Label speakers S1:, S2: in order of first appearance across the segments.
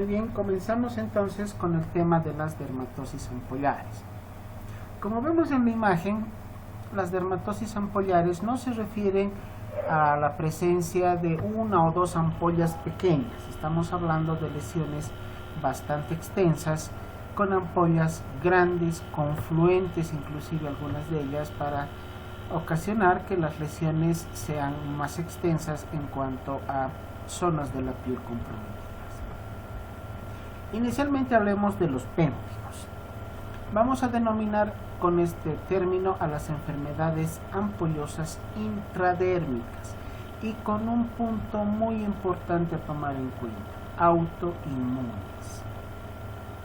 S1: Muy bien, comenzamos entonces con el tema de las dermatosis ampollares. Como vemos en la imagen, las dermatosis ampollares no se refieren a la presencia de una o dos ampollas pequeñas. Estamos hablando de lesiones bastante extensas, con ampollas grandes, confluentes, inclusive algunas de ellas, para ocasionar que las lesiones sean más extensas en cuanto a zonas de la piel comprometidas. Inicialmente hablemos de los pénfigos. Vamos a denominar con este término a las enfermedades ampollosas intradérmicas y con un punto muy importante a tomar en cuenta: autoinmunes.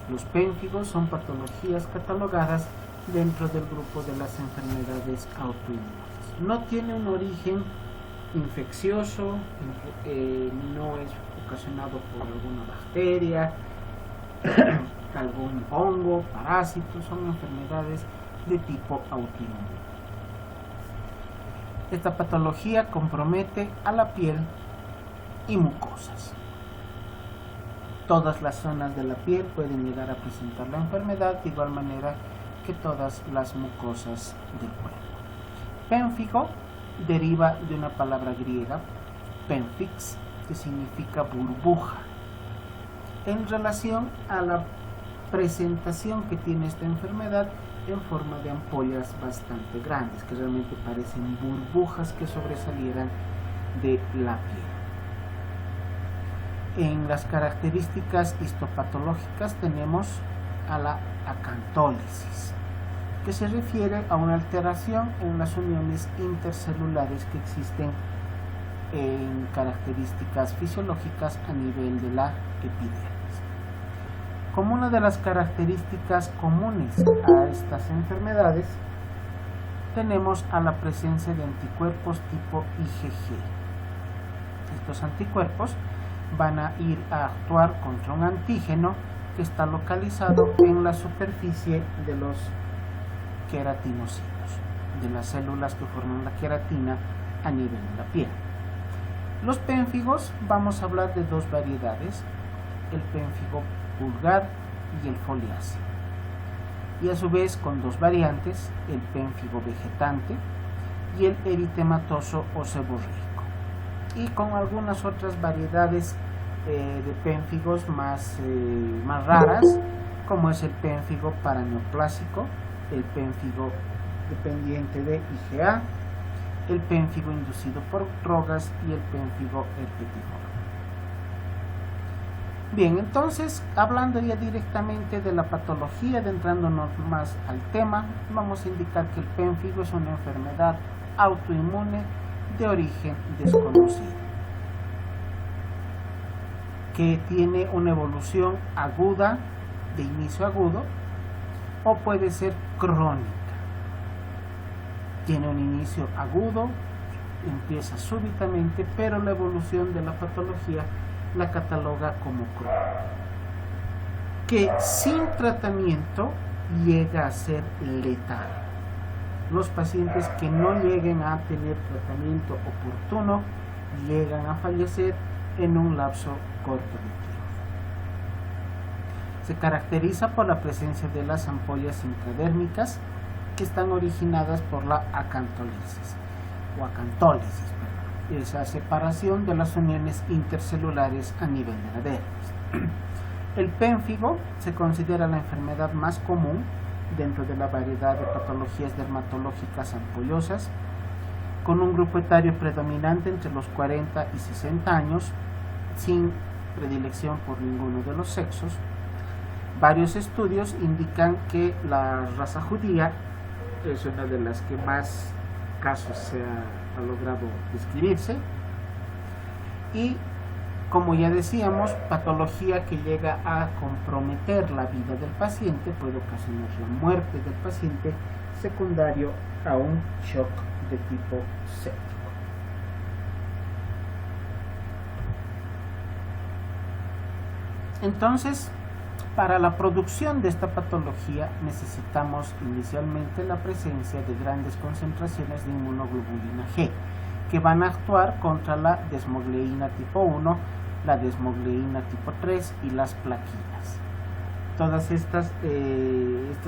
S1: Los pénfigos son patologías catalogadas dentro del grupo de las enfermedades autoinmunes. No tiene un origen infeccioso, no es ocasionado por alguna bacteria, algún hongo, parásito, son enfermedades de tipo autoinmune. Esta patología compromete a la piel y mucosas. Todas las zonas de la piel pueden llegar a presentar la enfermedad, de igual manera que todas las mucosas del cuerpo. Pénfigo deriva de una palabra griega, pemphix, que significa burbuja, en relación a la presentación que tiene esta enfermedad en forma de ampollas bastante grandes, que realmente parecen burbujas que sobresalieran de la piel. En las características histopatológicas tenemos a la acantólisis, que se refiere a una alteración en las uniones intercelulares que existen en características fisiológicas a nivel de la epidermis. Como una de las características comunes a estas enfermedades, tenemos a la presencia de anticuerpos tipo IgG. Estos anticuerpos van a ir a actuar contra un antígeno que está localizado en la superficie de los queratinocitos, de las células que forman la queratina a nivel de la piel. Los pénfigos, vamos a hablar de dos variedades: el pénfigo vulgar y el foliáceo, y a su vez con dos variantes: el pénfigo vegetante y el eritematoso o seborreico, y con algunas otras variedades de pénfigos más raras, como es el pénfigo paraneoplásico, el pénfigo dependiente de IgA, el pénfigo inducido por drogas y el pénfigo herpetífero. Bien, entonces, hablando ya directamente de la patología, adentrándonos más al tema, vamos a indicar que el pénfigo es una enfermedad autoinmune de origen desconocido, que tiene una evolución aguda, de inicio agudo, o puede ser crónica. Tiene un inicio agudo, empieza súbitamente, pero la evolución de la patología la cataloga como crónica, que sin tratamiento llega a ser letal. Los pacientes que no lleguen a tener tratamiento oportuno llegan a fallecer en un lapso corto de tiempo. Se caracteriza por la presencia de las ampollas intradérmicas, que están originadas por la acantólisis, esa separación de las uniones intercelulares a nivel de la dermis. El pénfigo se considera la enfermedad más común dentro de la variedad de patologías dermatológicas ampollosas, con un grupo etario predominante entre los 40 y 60 años, sin predilección por ninguno de los sexos. Varios estudios indican que la raza judía es una de las que más casos se ha logrado describirse, y como ya decíamos, patología que llega a comprometer la vida del paciente, puede ocasionar la muerte del paciente secundario a un shock de tipo séptico. Entonces, para la producción de esta patología necesitamos inicialmente la presencia de grandes concentraciones de inmunoglobulina G, que van a actuar contra la desmogleína tipo 1 la desmogleína tipo 3 y las plaquinas. Todas estos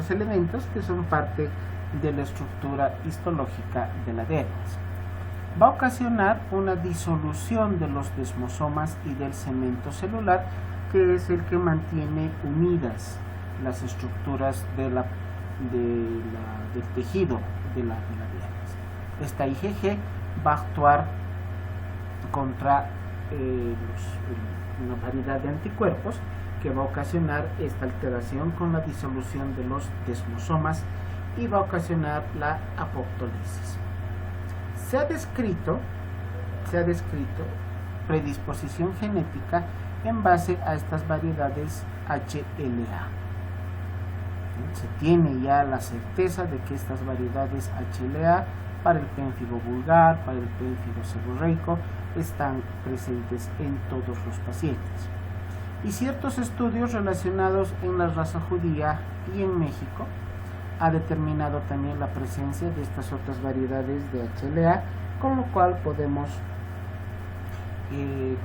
S1: elementos que son parte de la estructura histológica de la dermis. Va a ocasionar una disolución de los desmosomas y del cemento celular, que es el que mantiene unidas las estructuras del tejido de la dermis. Esta IgG va a actuar contra una variedad de anticuerpos que va a ocasionar esta alteración con la disolución de los desmosomas y va a ocasionar la apoptólisis. Se ha descrito predisposición genética en base a estas variedades HLA. Se tiene ya la certeza de que estas variedades HLA para el pénfigo vulgar, para el pénfigo seborreico, están presentes en todos los pacientes. Y ciertos estudios relacionados en la raza judía y en México ha determinado también la presencia de estas otras variedades de HLA, con lo cual podemos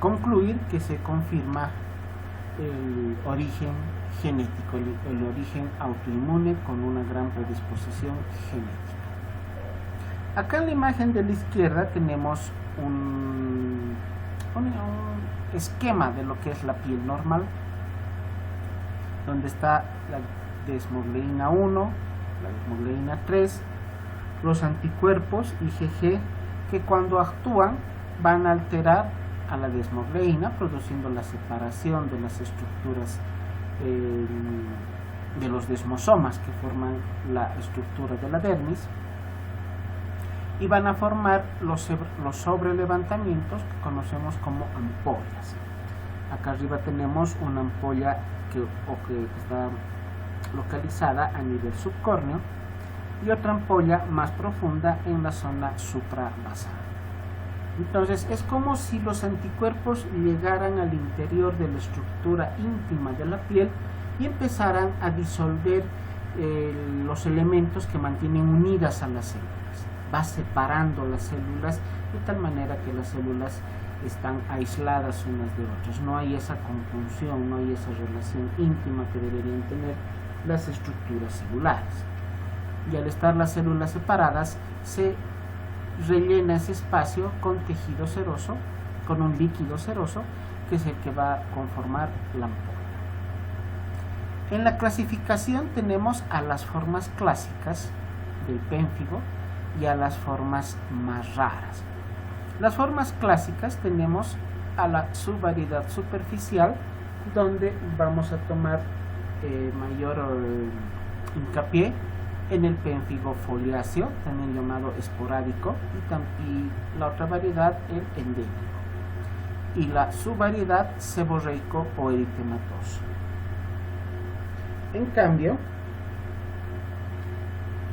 S1: concluir que se confirma el origen genético, el origen autoinmune con una gran predisposición genética. Acá en la imagen de la izquierda tenemos un esquema de lo que es la piel normal, donde está la desmogleína 1, la desmogleína 3, los anticuerpos IgG que cuando actúan van a alterar a la desmogleína, produciendo la separación de las estructuras de los desmosomas que forman la estructura de la dermis, y van a formar los sobrelevantamientos que conocemos como ampollas. Acá arriba tenemos una ampolla que está localizada a nivel subcórneo y otra ampolla más profunda en la zona suprabasal. Entonces es como si los anticuerpos llegaran al interior de la estructura íntima de la piel y empezaran a disolver los elementos que mantienen unidas a las células. Va separando las células de tal manera que las células están aisladas unas de otras. No hay esa conjunción, no hay esa relación íntima que deberían tener las estructuras celulares. Y al estar las células separadas, se rellena ese espacio con tejido seroso, con un líquido seroso, que es el que va a conformar la ampolla. En la clasificación tenemos a las formas clásicas del pénfigo y a las formas más raras. Las formas clásicas tenemos a la subvariedad superficial, donde vamos a tomar mayor hincapié en el pénfigo foliáceo, también llamado esporádico, y la otra variedad, el endémico, y la subvariedad seborreico o eritematoso. En cambio,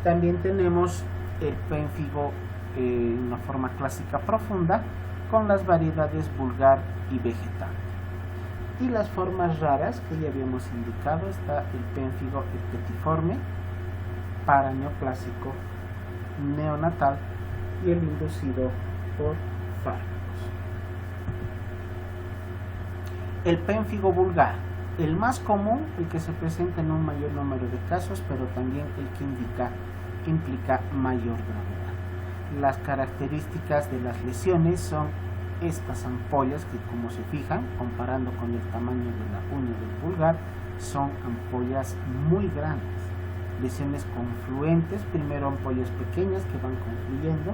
S1: también tenemos el pénfigo en una forma clásica profunda con las variedades vulgar y vegetal. Y las formas raras que ya habíamos indicado, está el pénfigo epitiforme, paraneoplásico, neonatal y el inducido por fármacos. El pénfigo vulgar, el más común, el que se presenta en un mayor número de casos, pero también el que implica mayor gravedad. Las características de las lesiones son estas ampollas que, como se fijan, comparando con el tamaño de la uña del pulgar, son ampollas muy grandes. Lesiones confluentes, primero ampollas pequeñas que van confluyendo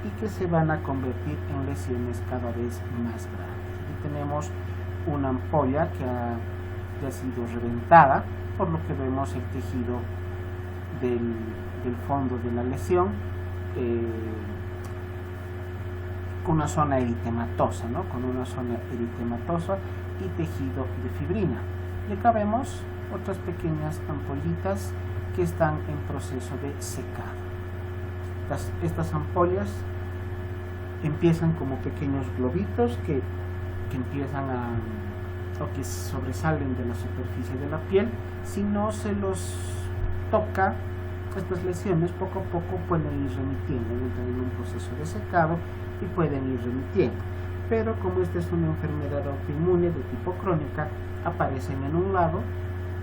S1: y que se van a convertir en lesiones cada vez más grandes. Aquí tenemos una ampolla que ha sido reventada, por lo que vemos el tejido del fondo de la lesión, con una zona eritematosa, ¿no? Con una zona eritematosa y tejido de fibrina. Y acá vemos otras pequeñas ampollitas que están en proceso de secado. Estas ampollas empiezan como pequeños globitos que empiezan o que sobresalen de la superficie de la piel. Si no se los toca, estas lesiones poco a poco pueden ir remitiendo, entran en un proceso de secado y pueden ir remitiendo. pero como esta es una enfermedad autoinmune de tipo crónica, aparecen en un lado,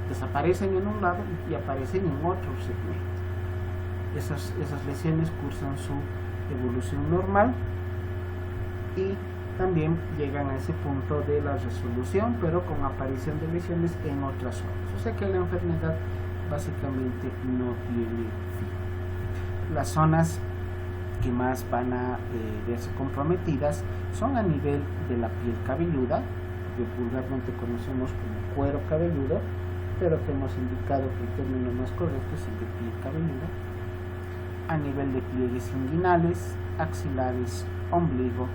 S1: desaparecen en un lado y aparecen en otro segmento. Esas lesiones cursan su evolución normal y también llegan a ese punto de la resolución, pero con aparición de lesiones en otras zonas. O sea que la enfermedad básicamente no tiene fin. Las zonas que más van a verse comprometidas son a nivel de la piel cabelluda, que vulgarmente conocemos como cuero cabelludo, pero que hemos indicado que el término más correcto es el de piel cabelluda, a nivel de pliegues inguinales, axilares, ombligo,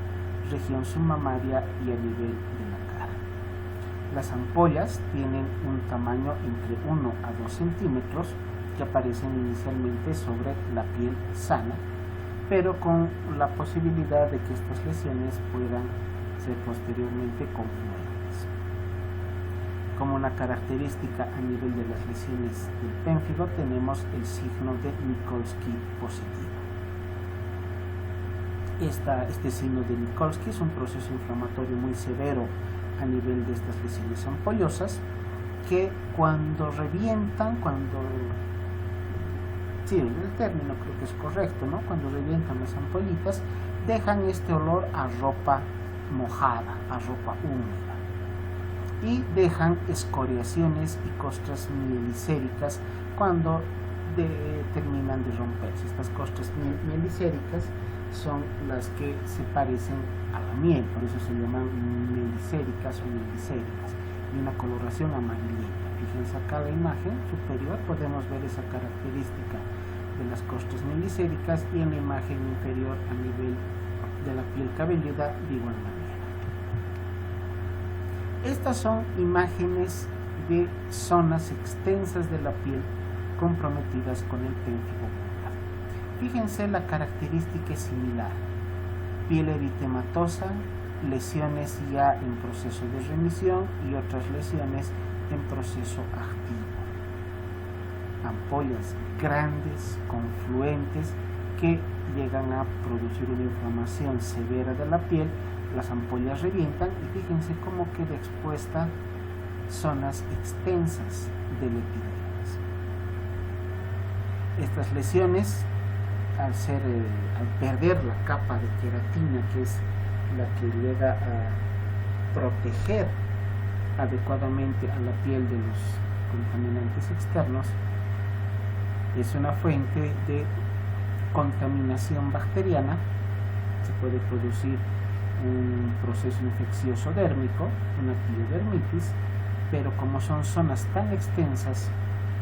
S1: región submamaria y a nivel de la cara. Las ampollas tienen un tamaño entre 1 a 2 centímetros que aparecen inicialmente sobre la piel sana, pero con la posibilidad de que estas lesiones puedan ser posteriormente confluentes. Como una característica a nivel de las lesiones del pénfigo tenemos el signo de Nikolsky positivo. Este signo de Nikolsky es un proceso inflamatorio muy severo a nivel de estas lesiones ampollosas que cuando revientan, el término creo que es correcto, ¿no? Cuando revientan las ampollitas, dejan este olor a ropa mojada, a ropa húmeda, y dejan escoriaciones y costras mielicéricas cuando terminan de romperse. Estas costras mielicéricas son las que se parecen a la miel, por eso se llaman mielicéricas o mielicéricas, y una coloración amarillenta. Fíjense acá la imagen superior, podemos ver esa característica de las costras mielicéricas, y en la imagen inferior a nivel de la piel cabelluda de igual manera. Estas son imágenes de zonas extensas de la piel comprometidas con el pénfigo vulgar. Fíjense, la característica es similar: piel eritematosa, lesiones ya en proceso de remisión y otras lesiones en proceso activo. Ampollas grandes, confluentes, que llegan a producir una inflamación severa de la piel. Las ampollas revientan y fíjense cómo queda expuesta zonas extensas del epidermis. Estas lesiones, al perder la capa de queratina, que es la que llega a proteger adecuadamente a la piel de los contaminantes externos, es una fuente de contaminación bacteriana. Se puede producir un proceso infeccioso dérmico, una piodermitis, pero como son zonas tan extensas,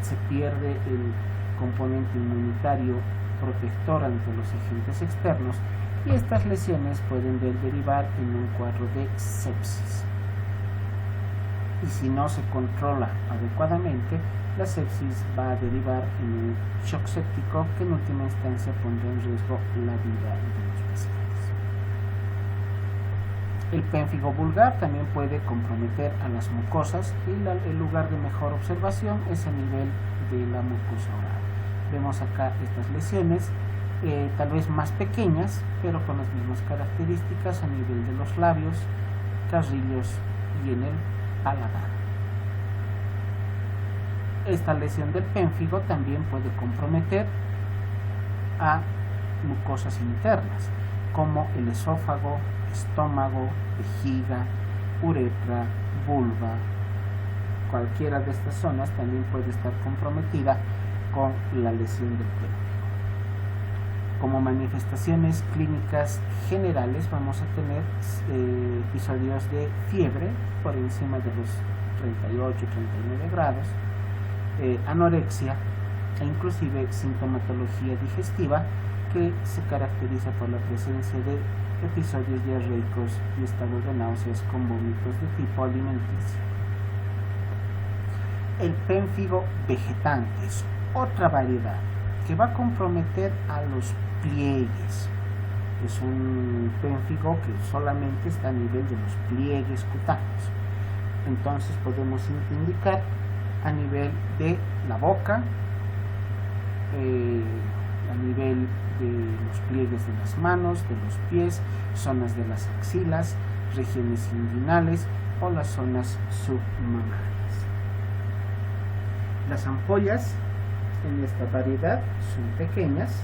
S1: se pierde el componente inmunitario protector ante los agentes externos, y estas lesiones pueden derivar en un cuadro de sepsis. Y si no se controla adecuadamente, la sepsis va a derivar en un shock séptico que en última instancia pondrá en riesgo la vida de los pacientes. El pénfigo vulgar también puede comprometer a las mucosas, y el lugar de mejor observación es a nivel de la mucosa oral. Vemos acá estas lesiones, tal vez más pequeñas, pero con las mismas características a nivel de los labios, carrillos y en el paladar. Esta lesión del pénfigo también puede comprometer a mucosas internas, como el esófago, estómago, vejiga, uretra, vulva. Cualquiera de estas zonas también puede estar comprometida con la lesión del pénfigo. Como manifestaciones clínicas generales vamos a tener episodios de fiebre por encima de los 38-39 grados, anorexia e inclusive sintomatología digestiva que se caracteriza por la presencia de episodios diarreicos y estado de náuseas con vómitos de tipo alimenticio. El pénfigo vegetante es otra variedad que va a comprometer a los pliegues. Es un pénfigo que solamente está a nivel de los pliegues cutáneos. Entonces podemos indicar a nivel de la boca, a nivel de los pliegues de las manos, de los pies, zonas de las axilas, regiones inguinales o las zonas submamarias. Las ampollas en esta variedad son pequeñas,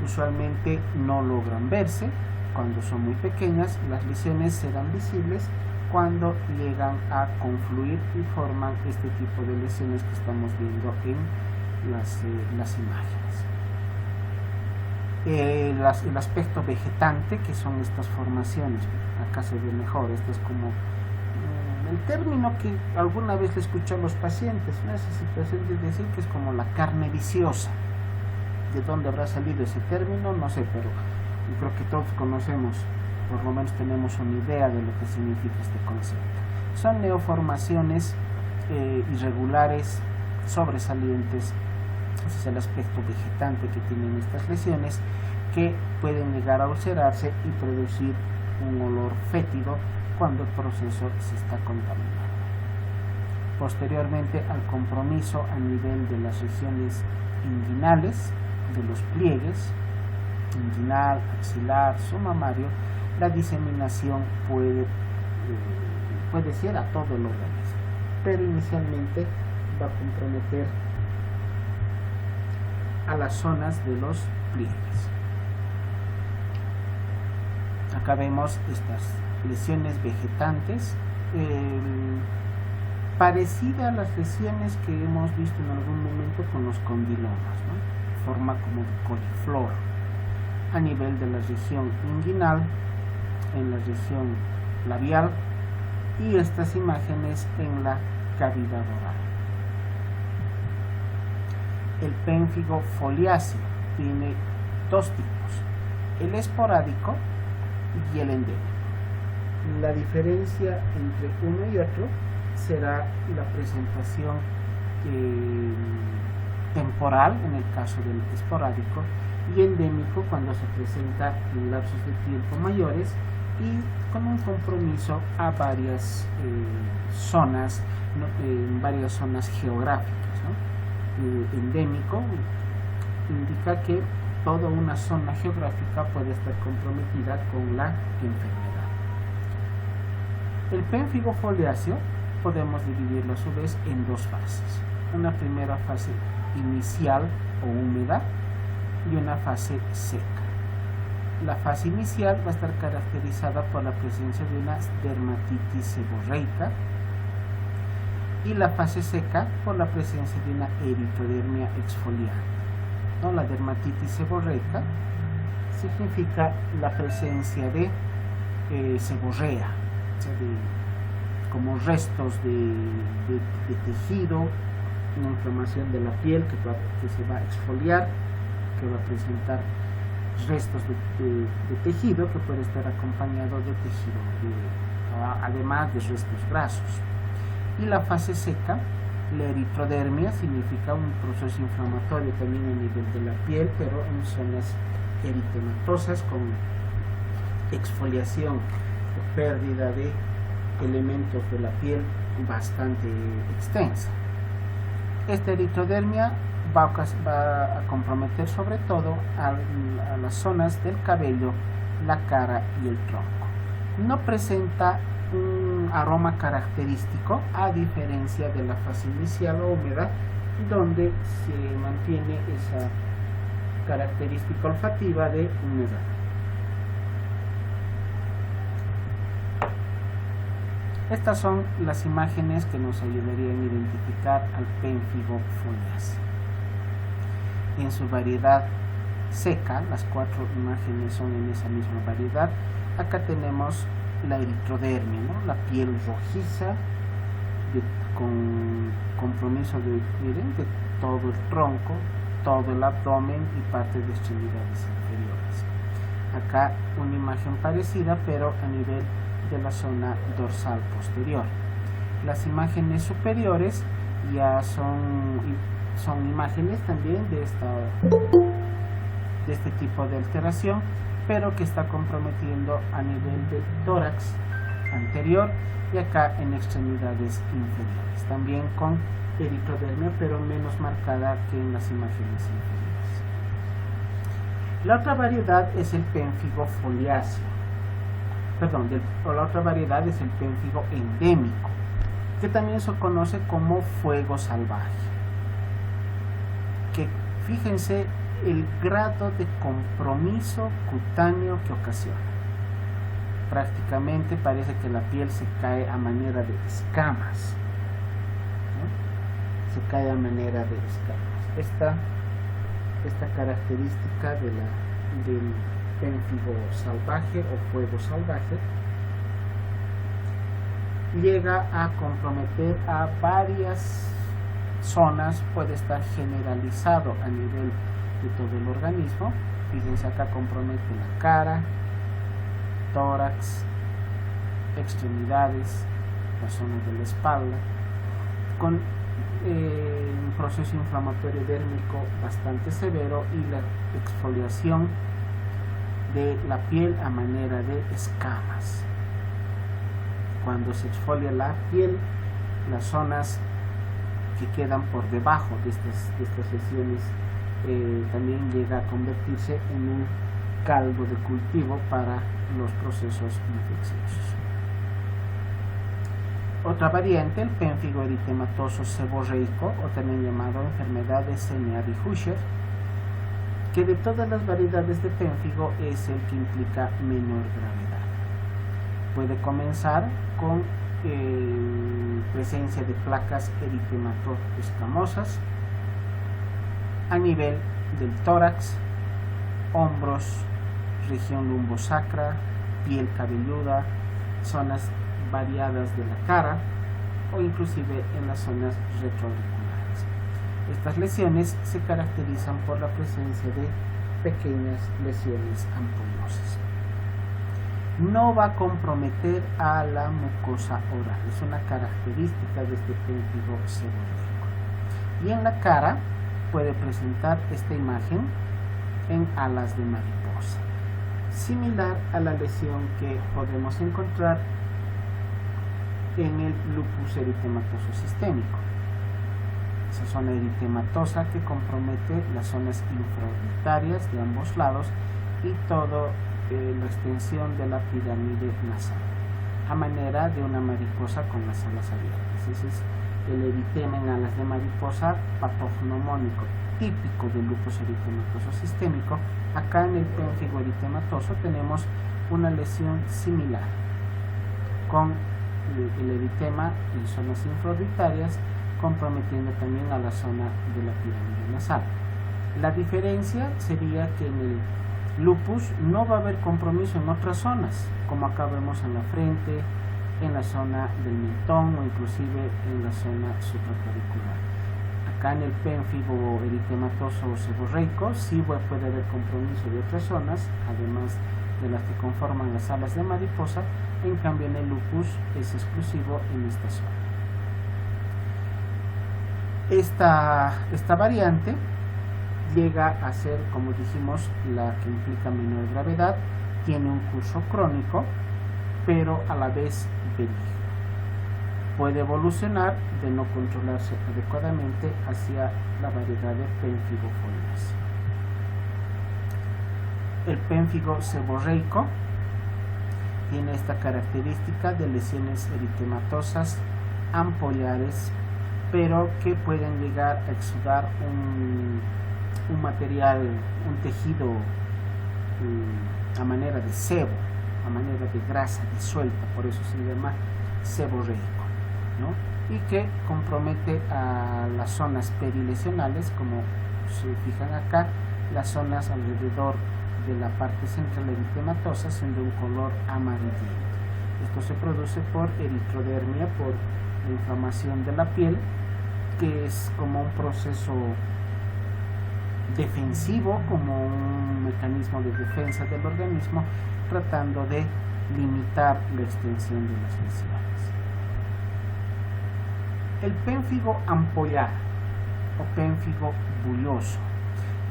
S1: usualmente no logran verse. Cuando son muy pequeñas, las lesiones serán visibles cuando llegan a confluir y forman este tipo de lesiones que estamos viendo en las imágenes. El aspecto vegetante, que son estas formaciones, acá se ve mejor, esto es como el término que alguna vez le escuché a los pacientes, ¿no? Esa situación de decir que es como la carne viciosa. ¿De dónde habrá salido ese término? No sé, pero yo creo que todos conocemos, por lo menos tenemos una idea de lo que significa este concepto. Son neoformaciones irregulares, sobresalientes. Ese es el aspecto vegetante que tienen estas lesiones, que pueden llegar a ulcerarse y producir un olor fétido cuando el proceso se está contaminando. Posteriormente al compromiso a nivel de las regiones inguinales, de los pliegues, inguinal, axilar, submamario, la diseminación puede ser a todo el organismo, pero inicialmente va a comprometer a las zonas de los pliegues. Acá vemos estas lesiones vegetantes, parecida a las lesiones que hemos visto en algún momento con los condilomas, ¿no? Forma como de coliflor a nivel de la región inguinal, en la región labial, y estas imágenes en la cavidad oral. El pénfigo foliáceo tiene dos tipos, el esporádico y el endémico. La diferencia entre uno y otro será la presentación temporal en el caso del esporádico, y endémico cuando se presenta en lapsos de tiempo mayores y con un compromiso a varias zonas, en varias zonas geográficas, ¿no? Endémico indica que toda una zona geográfica puede estar comprometida con la enfermedad. El pénfigo foliáceo podemos dividirlo a su vez en dos fases. Una primera fase inicial o húmeda y una fase seca. La fase inicial va a estar caracterizada por la presencia de una dermatitis seborreica y la fase seca por la presencia de una eritrodermia exfoliante. ¿No? La dermatitis seborreica significa la presencia de seborrea, o sea, como restos de tejido, una inflamación de la piel que se va a exfoliar, que va a presentar restos de tejido que puede estar acompañado de tejido, además de restos grasos. Y la fase seca, la eritrodermia, significa un proceso inflamatorio también a nivel de la piel, pero en zonas eritematosas con exfoliación o pérdida de elementos de la piel bastante extensa. Esta eritrodermia va a comprometer sobre todo a las zonas del cabello, la cara y el tronco. No presenta un aroma característico, a diferencia de la fase inicial o húmeda, donde se mantiene esa característica olfativa de humedad. Estas son las imágenes que nos ayudarían a identificar al pénfigo foliáceo. En su variedad seca, las cuatro imágenes son en esa misma variedad. Acá tenemos la eritrodermia, ¿no? La piel rojiza, con compromiso de todo el tronco, todo el abdomen y parte de extremidades inferiores. Acá una imagen parecida, pero a nivel de la zona dorsal posterior. Las imágenes superiores ya son imágenes también de este tipo de alteración, pero que está comprometiendo a nivel del tórax anterior y acá en extremidades inferiores, también con eritrodermia, pero menos marcada que en las imágenes inferiores. La otra variedad es el pénfigo foliáceo. La otra variedad es el pénfigo endémico, que también se conoce como fuego salvaje. Que fíjense el grado de compromiso cutáneo que ocasiona. Prácticamente parece que la piel se cae a manera de escamas, ¿no? Se cae a manera de escamas. Esta característica del pénfigo salvaje o fuego salvaje llega a comprometer a varias zonas, puede estar generalizado a nivel de todo el organismo. Fíjense, acá compromete la cara, tórax, extremidades, la zona de la espalda, con un proceso inflamatorio dérmico bastante severo y la exfoliación de la piel a manera de escamas. Cuando se exfolia la piel, las zonas que quedan por debajo de estas lesiones también llega a convertirse en un caldo de cultivo para los procesos infecciosos. Otra variante, el pénfigo eritematoso seborreico, o también llamado enfermedad de Seneary-Husher, que de todas las variedades de pénfigo es el que implica menor gravedad. Puede comenzar con presencia de placas eritemato-escamosas a nivel del tórax, hombros, región lumbosacra, piel cabelluda, zonas variadas de la cara o inclusive en las zonas retroauriculares. Estas lesiones se caracterizan por la presencia de pequeñas lesiones ampollosas. No va a comprometer a la mucosa oral, es una característica de este pénfigo seborreico. Y en la cara puede presentar esta imagen en alas de mariposa, similar a la lesión que podemos encontrar en el lupus eritematoso sistémico. Esa zona eritematosa que compromete las zonas infraorbitarias de ambos lados y toda la extensión de la pirámide nasal, a manera de una mariposa con las alas abiertas. Ese es el eritema en alas de mariposa patognomónico, típico del lupus eritematoso sistémico. Acá en el pénfigo eritematoso tenemos una lesión similar, con el eritema en zonas infraorbitarias comprometiendo también a la zona de la pirámide nasal. La diferencia sería que en el lupus no va a haber compromiso en otras zonas, como acá vemos en la frente, en la zona del mentón o inclusive en la zona supraclavicular. Acá en el pénfigo eritematoso seborreico sí puede haber compromiso de otras zonas, además de las que conforman las alas de mariposa. En cambio en el lupus es exclusivo en esta zona. Esta variante llega a ser, como dijimos, la que implica menor gravedad, tiene un curso crónico, pero a la vez benigno. Puede evolucionar de no controlarse adecuadamente hacia la variedad de pénfigo foliáceo. El pénfigo seborreico tiene esta característica de lesiones eritematosas ampollares, pero que pueden llegar a exudar un material, un tejido a manera de sebo, a manera de grasa disuelta, por eso se llama seborreico, ¿no? Y que compromete a las zonas perilesionales, como se fijan acá, las zonas alrededor de la parte central eritematosa, siendo un color amarillento. Esto se produce por eritrodermia, por la inflamación de la piel, que es como un proceso defensivo, como un mecanismo de defensa del organismo, tratando de limitar la extensión de las lesiones. El pénfigo ampollar o pénfigo bulloso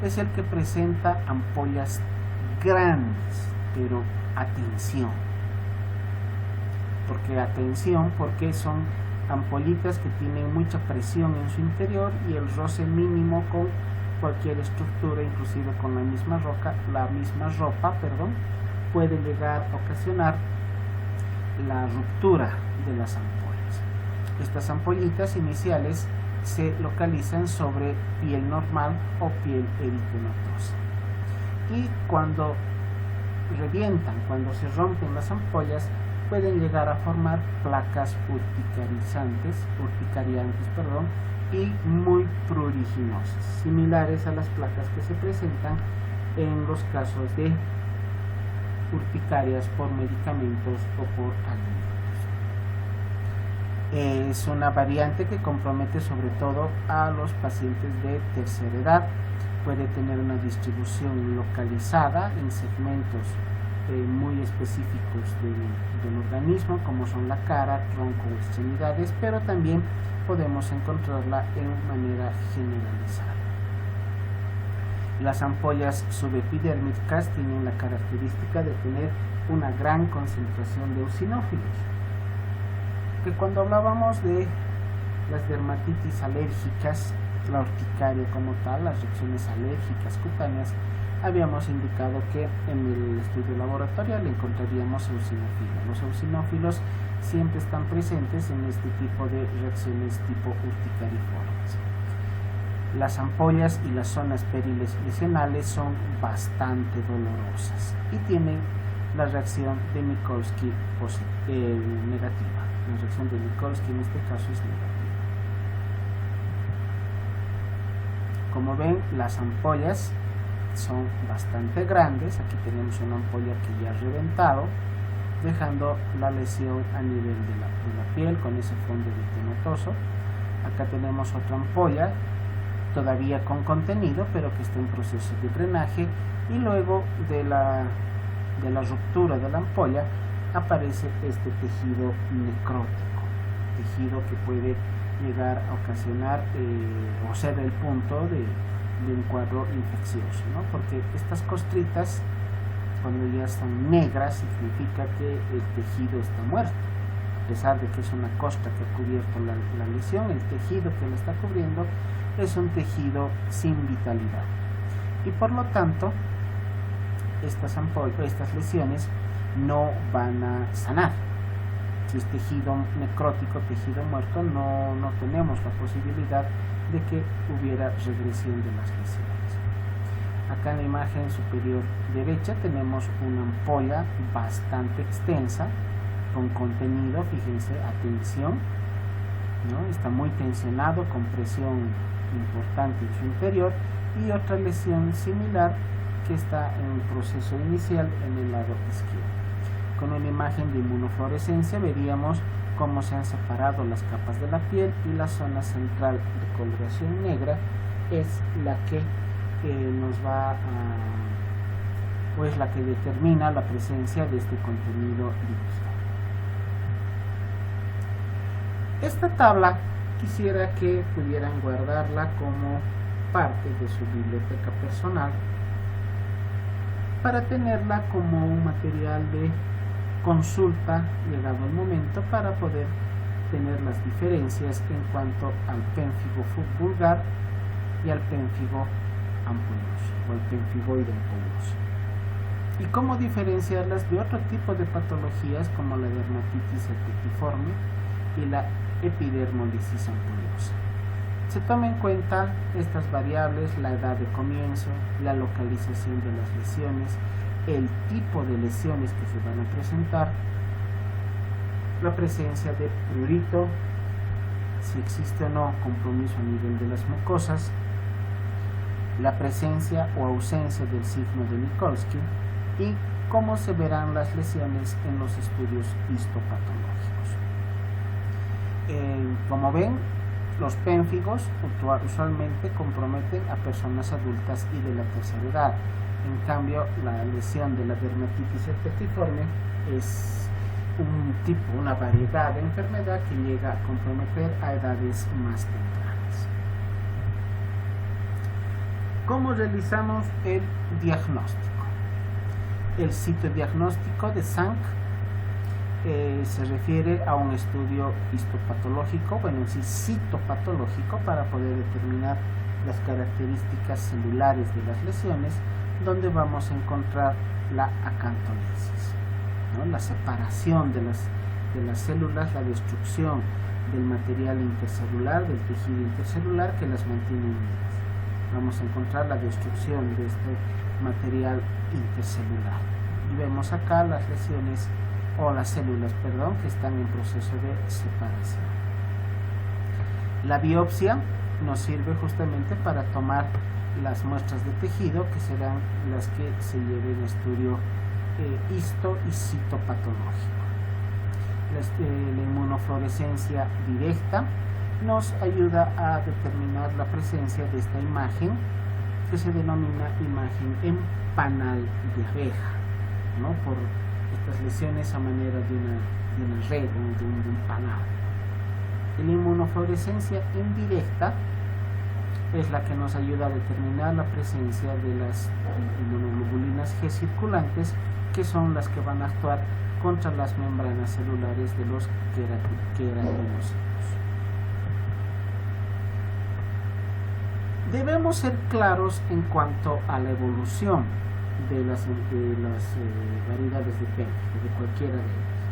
S1: es el que presenta ampollas grandes, pero atención, porque son ampollitas que tienen mucha presión en su interior y el roce mínimo con cualquier estructura, inclusive con la misma ropa, puede llegar a ocasionar la ruptura de las ampollas. Estas ampollitas iniciales se localizan sobre piel normal o piel eritematosa. Y cuando revientan, cuando se rompen las ampollas, pueden llegar a formar placas urticariantes, y muy pruriginosas, similares a las placas que se presentan en los casos de urticarias por medicamentos o por alimentos. Es una variante que compromete sobre todo a los pacientes de tercera edad. Puede tener una distribución localizada en segmentos muy específicos del organismo, como son la cara, tronco o extremidades, pero también podemos encontrarla en manera generalizada. Las ampollas subepidérmicas tienen la característica de tener una gran concentración de eosinófilos, que cuando hablábamos de las dermatitis alérgicas, la urticaria como tal, las reacciones alérgicas cutáneas, habíamos indicado que en el estudio laboratorial encontraríamos eosinófilos. Los eosinófilos siempre están presentes en este tipo de reacciones tipo urticariformes. Las ampollas y las zonas periles lesionales son bastante dolorosas y tienen la reacción de Mikulski negativa. La reacción de Mikulski en este caso es negativa. Como ven, las ampollas son bastante grandes. Aquí tenemos una ampolla que ya ha reventado, dejando la lesión a nivel de la piel con ese fondo eritematoso. Acá tenemos otra ampolla todavía con contenido, pero que está en proceso de drenaje, y luego de la ruptura de la ampolla aparece este tejido necrótico, tejido que puede llegar a ocasionar o ser el punto de un cuadro infeccioso, ¿no? Porque estas costritas, cuando ya son negras, significa que el tejido está muerto. A pesar de que es una costra que ha cubierto la lesión, el tejido que la está cubriendo es un tejido sin vitalidad. Y por lo tanto, estas lesiones no van a sanar. Si es tejido necrótico, tejido muerto, no tenemos la posibilidad de que hubiera regresión de las lesiones. Acá en la imagen superior derecha tenemos una ampolla bastante extensa con contenido, fíjense, a tensión, ¿no? Está muy tensionado, con presión importante en su interior, y otra lesión similar que está en un proceso inicial en el lado izquierdo. Con una imagen de inmunofluorescencia veríamos cómo se han separado las capas de la piel, y la zona central de coloración negra es la que nos va a, o es la que determina la presencia de este contenido líquido. Esta tabla quisiera que pudieran guardarla como parte de su biblioteca personal para tenerla como un material de consulta llegado el momento, para poder tener las diferencias en cuanto al pénfigo vulgar y al pénfigo ampulloso o el pénfigoide ampulloso, y cómo diferenciarlas de otro tipo de patologías como la dermatitis herpetiforme y la epidermolisis ampullosa. Se toma en cuenta estas variables: la edad de comienzo, la localización de las lesiones, el tipo de lesiones que se van a presentar, la presencia de prurito, si existe o no compromiso a nivel de las mucosas, la presencia o ausencia del signo de Mikulski, y cómo se verán las lesiones en los estudios histopatológicos. Como ven, los pénfigos usualmente comprometen a personas adultas y de la tercera edad. En cambio, la lesión de la dermatitis herpetiforme es una variedad de enfermedad que llega a comprometer a edades más tempranas. ¿Cómo realizamos el diagnóstico? El citodiagnóstico de Zank se refiere a un estudio histopatológico, citopatológico, para poder determinar las características celulares de las lesiones, donde vamos a encontrar la acantolisis, ¿no? La separación de las células, la destrucción del material intercelular, del tejido intercelular que las mantiene unidas. Vamos a encontrar la destrucción de este material intercelular. Y vemos acá las lesiones o las células, que están en proceso de separación. La biopsia nos sirve justamente para tomar las muestras de tejido, que serán las que se lleven a estudio histo y citopatológico. La inmunofluorescencia directa nos ayuda a determinar la presencia de esta imagen, que se denomina imagen en panal de abeja, ¿no? Por estas lesiones a manera de una red, de un panal. La inmunofluorescencia indirecta es la que nos ayuda a determinar la presencia de las inmunoglobulinas G circulantes, que son las que van a actuar contra las membranas celulares de los queratinocitos. Debemos ser claros en cuanto a la evolución de las variedades de pemphigo, de cualquiera de ellas.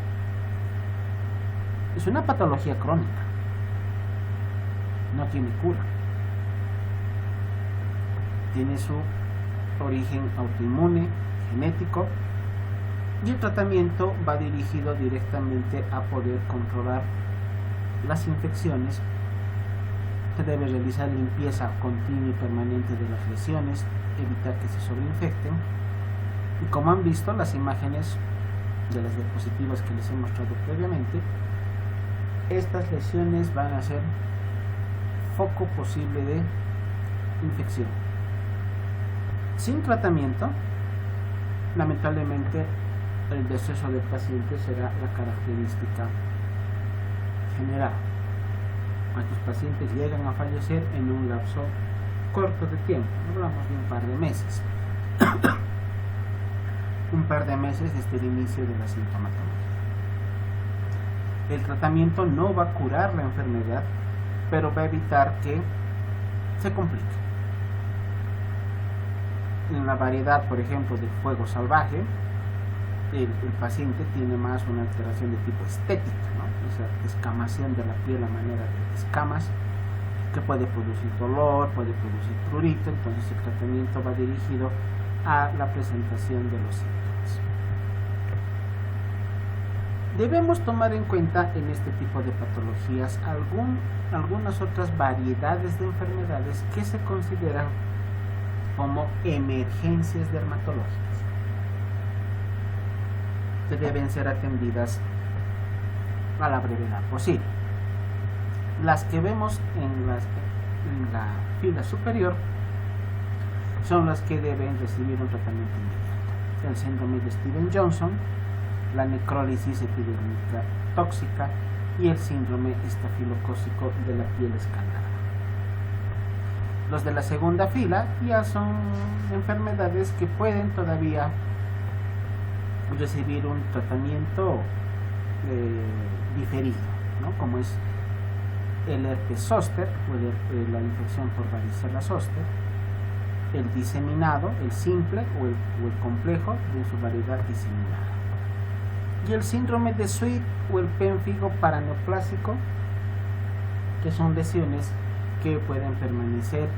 S1: Es una patología crónica, no tiene cura, tiene su origen autoinmune, genético, y el tratamiento va dirigido directamente a poder controlar las infecciones. Se debe realizar limpieza continua y permanente de las lesiones, evitar que se sobreinfecten. Y como han visto las imágenes de las diapositivas que les he mostrado previamente, estas lesiones van a ser foco posible de infección. Sin tratamiento, lamentablemente, el deceso del paciente será la característica general. Nuestros pacientes llegan a fallecer en un lapso corto de tiempo, hablamos de un par de meses. Un par de meses desde el inicio de la sintomatología. El tratamiento no va a curar la enfermedad, pero va a evitar que se complique. En la variedad, por ejemplo, del fuego salvaje, el paciente tiene más una alteración de tipo estética, ¿no? Esa descamación de la piel a manera de escamas, que puede producir dolor, puede producir prurito. Entonces el tratamiento va dirigido a la presentación de los síntomas. Debemos tomar en cuenta en este tipo de patologías algunas otras variedades de enfermedades que se consideran como emergencias dermatológicas, que deben ser atendidas a la brevedad posible. Las que vemos en la fila superior son las que deben recibir un tratamiento inmediato: el síndrome de Stevens-Johnson, la necrólisis epidérmica tóxica y el síndrome estafilocócico de la piel escaldada. Los de la segunda fila ya son enfermedades que pueden todavía recibir un tratamiento diferido, ¿no? Como es el herpes zóster, o la infección por varicela zóster, el diseminado, el simple o el complejo de su variedad diseminada, y el síndrome de Sweet o el pénfigo paraneoplásico, que son lesiones que pueden permanecer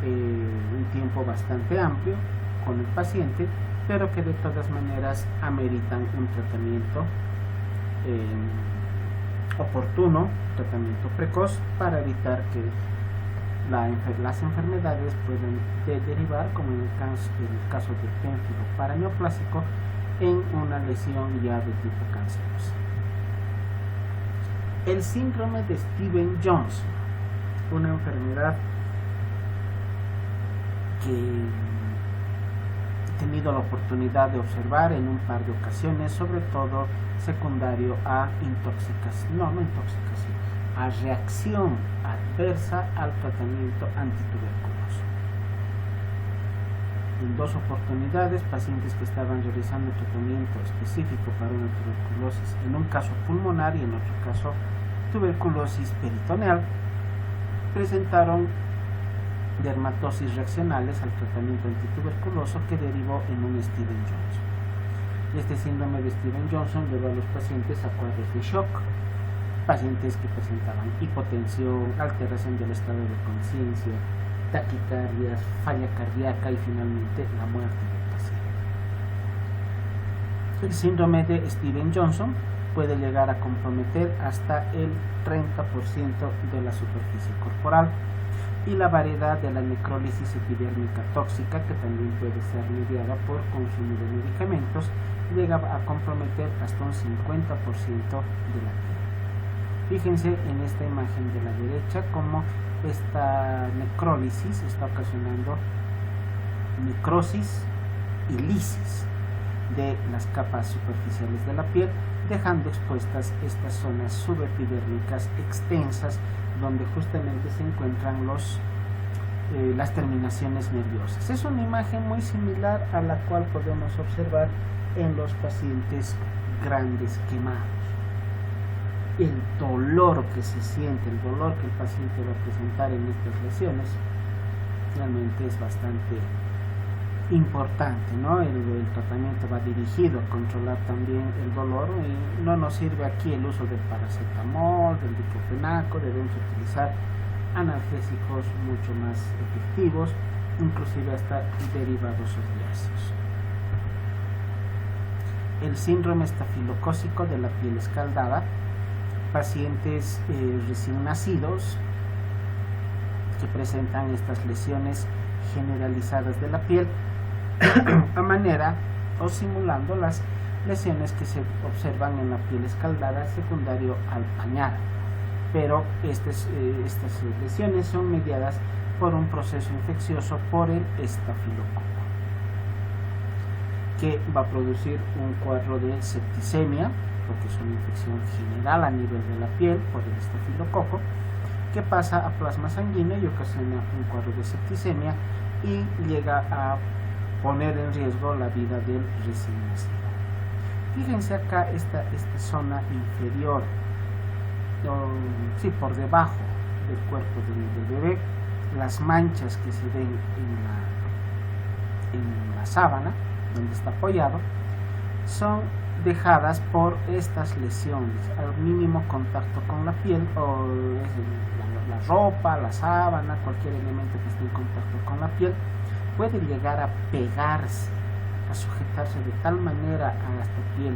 S1: un tiempo bastante amplio con el paciente, pero que de todas maneras ameritan un tratamiento oportuno, tratamiento precoz, para evitar que las enfermedades puedan derivar, como en el caso del pénfigo paraneoplásico, en una lesión ya de tipo cancerosa. El síndrome de Stevens-Johnson, una enfermedad que he tenido la oportunidad de observar en un par de ocasiones, sobre todo secundario a a reacción adversa al tratamiento antituberculoso. En 2 oportunidades, pacientes que estaban realizando tratamiento específico para una tuberculosis, en un caso pulmonar y en otro caso tuberculosis peritoneal, presentaron dermatosis reaccionales al tratamiento antituberculoso que derivó en un Steven Johnson. Este síndrome de Steven Johnson llevó a los pacientes a cuadros de shock, pacientes que presentaban hipotensión, alteración del estado de conciencia, taquicardias, falla cardíaca y finalmente la muerte del paciente. El síndrome de Steven Johnson puede llegar a comprometer hasta el 30% de la superficie corporal, y la variedad de la necrólisis epidérmica tóxica, que también puede ser mediada por consumo de medicamentos, llega a comprometer hasta un 50% de la piel. Fíjense en esta imagen de la derecha cómo esta necrólisis está ocasionando necrosis y lisis de las capas superficiales de la piel, dejando expuestas estas zonas subepidérmicas extensas donde justamente se encuentran las terminaciones nerviosas. Es una imagen muy similar a la cual podemos observar en los pacientes grandes quemados. El dolor que se siente, el dolor que el paciente va a presentar en estas lesiones, realmente es bastante importante, ¿no? El tratamiento va dirigido a controlar también el dolor, y no nos sirve aquí el uso del paracetamol, del diclofenaco. Debemos utilizar analgésicos mucho más efectivos, inclusive hasta derivados opiáceos. El síndrome estafilocócico de la piel escaldada, pacientes recién nacidos que presentan estas lesiones generalizadas de la piel a manera o simulando las lesiones que se observan en la piel escaldada secundario al pañal, pero estas lesiones son mediadas por un proceso infeccioso por el estafilococo, que va a producir un cuadro de septicemia, porque es una infección general a nivel de la piel por el estafilococo, que pasa a plasma sanguíneo y ocasiona un cuadro de septicemia y llega a poner en riesgo la vida del recién nacido. Fíjense acá esta zona inferior, por debajo del cuerpo del bebé, las manchas que se ven en la sábana donde está apoyado son dejadas por estas lesiones. Al mínimo contacto con la piel, o la ropa, la sábana, cualquier elemento que esté en contacto con la piel, puede llegar a pegarse, a sujetarse de tal manera a esta piel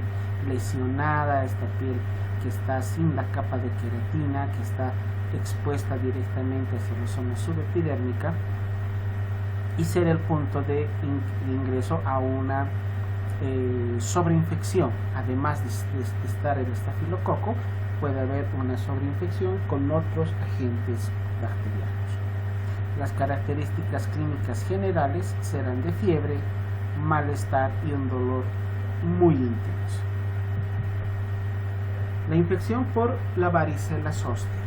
S1: lesionada, a esta piel que está sin la capa de queratina, que está expuesta directamente hacia la zona subepidérmica, y ser el punto de ingreso a una sobreinfección. Además de estar el estafilococo, puede haber una sobreinfección con otros agentes bacterianos. Las características clínicas generales serán de fiebre, malestar y un dolor muy intenso. La infección por la varicela zoster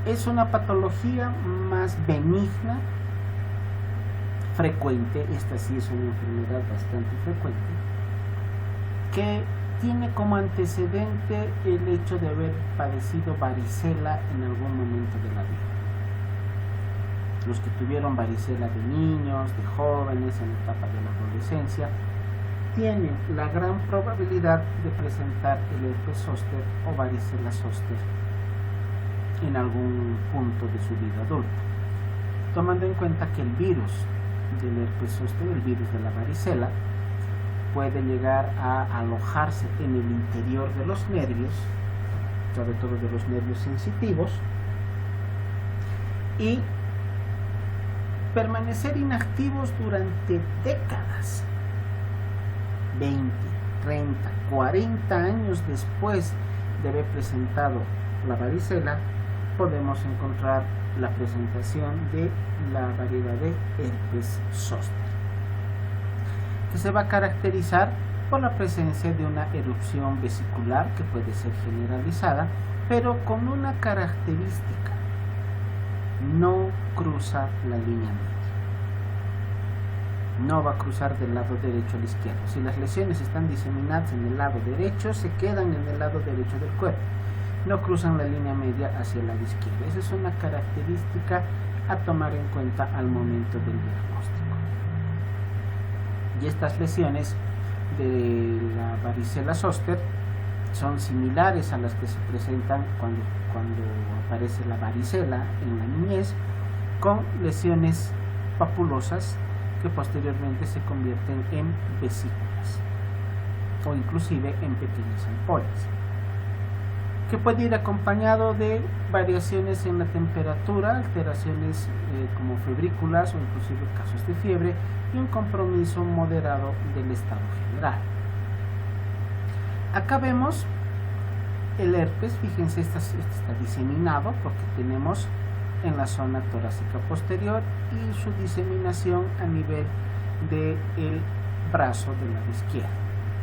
S1: es una patología más benigna, frecuente. Esta sí es una enfermedad bastante frecuente, que tiene como antecedente el hecho de haber padecido varicela en algún momento de la vida. Los que tuvieron varicela de niños, de jóvenes, en la etapa de la adolescencia, tienen la gran probabilidad de presentar el herpes zóster o varicela zóster en algún punto de su vida adulta, tomando en cuenta que el virus del herpes zóster, el virus de la varicela, puede llegar a alojarse en el interior de los nervios, sobre todo de los nervios sensitivos, y permanecer inactivos durante décadas, 20, 30, 40 años después de haber presentado la varicela. Podemos encontrar la presentación de la variedad de herpes zóster, que se va a caracterizar por la presencia de una erupción vesicular que puede ser generalizada, pero con una característica: no cruza la línea media, no va a cruzar del lado derecho al izquierdo. Si las lesiones están diseminadas en el lado derecho, se quedan en el lado derecho del cuerpo. no cruzan la línea media hacia el lado izquierdo. Esa es una característica a tomar en cuenta al momento del diagnóstico. Y estas lesiones de la varicela zoster son similares a las que se presentan cuando aparece la varicela en la niñez, con lesiones papulosas que posteriormente se convierten en vesículas o inclusive en pequeñas ampollas, que puede ir acompañado de variaciones en la temperatura, alteraciones como febrículas o inclusive casos de fiebre, y un compromiso moderado del estado general. Acá vemos el herpes. Fíjense, este está diseminado porque tenemos en la zona torácica posterior y su diseminación a nivel del brazo del lado izquierdo.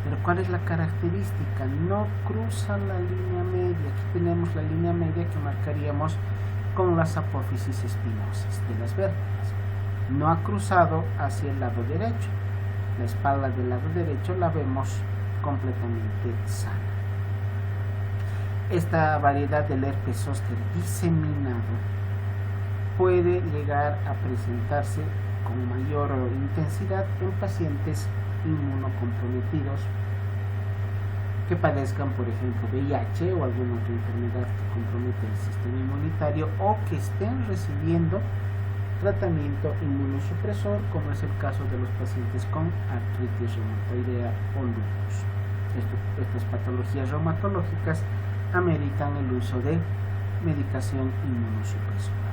S1: Pero ¿cuál es la característica? No cruza la línea media. Aquí tenemos la línea media que marcaríamos con las apófisis espinosas de las vértebras. No ha cruzado hacia el lado derecho. La espalda del lado derecho la vemos completamente sana. Esta variedad del herpes zóster diseminado puede llegar a presentarse con mayor intensidad en pacientes inmunocomprometidos que padezcan, por ejemplo, VIH o alguna otra enfermedad que compromete el sistema inmunitario, o que estén recibiendo tratamiento inmunosupresor, como es el caso de los pacientes con artritis reumatoidea o lupus. Estas patologías reumatológicas ameritan el uso de medicación inmunosupresora.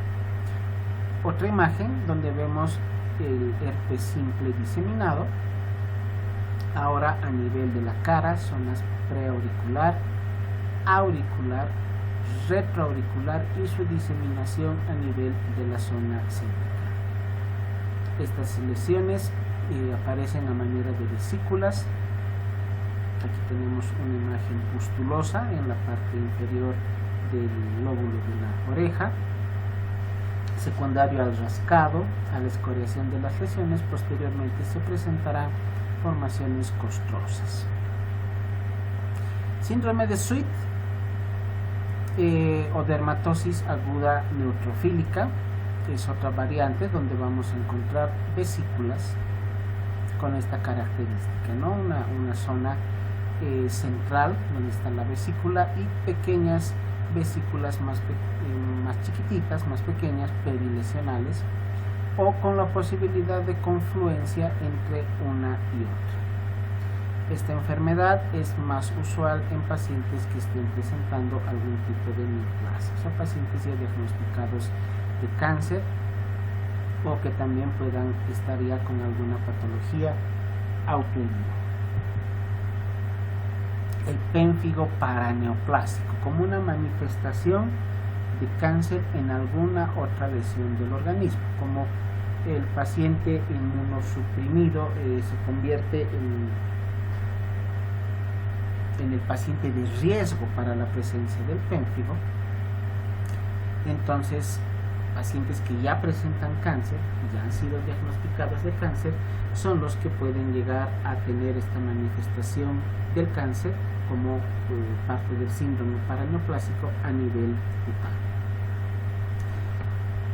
S1: Otra imagen donde vemos el herpes simple diseminado, ahora a nivel de la cara, zonas preauricular, auricular, retroauricular y su diseminación a nivel de la zona céntrica. Estas lesiones aparecen a manera de vesículas. Aquí tenemos una imagen pustulosa en la parte inferior del lóbulo de la oreja, secundario al rascado, a la escoriación de las lesiones. Posteriormente se presentarán formaciones costrosas. Síndrome de Sweet o dermatosis aguda neutrofílica es otra variante donde vamos a encontrar vesículas con esta característica, ¿no? Una zona central donde está la vesícula y pequeñas vesículas más chiquititas, más pequeñas, perilesionales, o con la posibilidad de confluencia entre una y otra. Esta enfermedad es más usual en pacientes que estén presentando algún tipo de neoplasia, o pacientes ya diagnosticados de cáncer, o que también puedan estar ya con alguna patología autoinmune. El pénfigo paraneoplásico, como una manifestación de cáncer en alguna otra lesión del organismo, como el paciente inmunosuprimido se convierte en el paciente de riesgo para la presencia del pénfigo. Entonces, pacientes que ya presentan cáncer, ya han sido diagnosticados de cáncer, son los que pueden llegar a tener esta manifestación del cáncer como parte del síndrome paraneoplásico a nivel cutáneo.